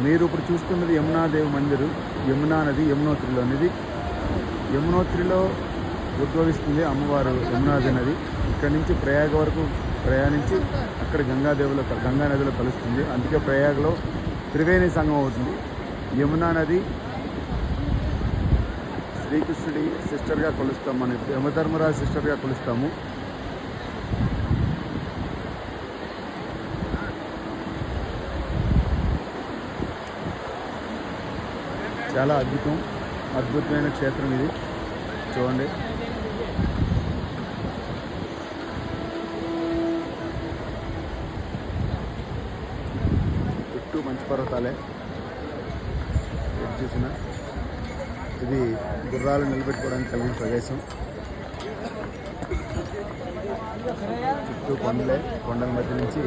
మీరు ఇప్పుడు చూస్తున్నది యమునాదేవి మందిరు. యమునా నది యమునోత్రిలో అనేది. యమునోత్రిలో ఉద్భవిస్తుంది అమ్మవారు యమునాది నది. ఇక్కడ నుంచి ప్రయాగ వరకు ప్రయాణించి అక్కడ గంగా నదిలో కలుస్తుంది. అందుకే ప్రయాగలో త్రివేణి సంగమం అవుతుంది. యమునా నది శ్రీకృష్ణుడి సిస్టర్గా కొలుస్తాము. మనం యమధర్మరాజు సిస్టర్గా కొలుస్తాము. చాలా అద్భుతమైన క్షేత్రం ఇది. చూడండి, చుట్టూ మంచు పర్వతాలే. చూసిన ఇది గుర్రాలు నిలబెట్టుకోవడానికి కలిగిన ప్రదేశం. చుట్టూ కొండల మధ్య నుంచి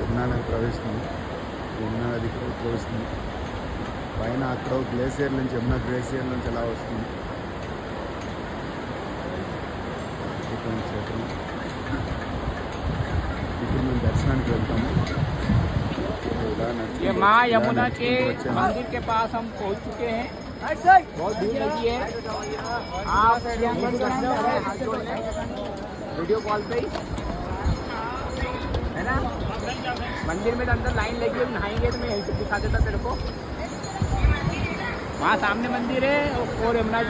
యమునా నది ప్రవేశిస్తుంది. యమునా నది ప్రవేశిస్తుంది. పైన అక్కడ గ్లేసియర్ నుంచి యమునా గ్లేసియర్ నుంచి ఎలా వస్తుంది. క్షేత్రం. ఇప్పుడు మేము దర్శనానికి వెళ్తాము. ये माँ यमुना के मंदिर के पास हम पहुँच चुके हैं। बहुत भीड़ लगी है। आप वीडियो कॉल पे ही है ना। मंदिर में तो अंदर लाइन लगी है, नहाएंगे तो मैं यहीं से दिखा देता तेरे को। वहाँ सामने मंदिर है और यमुना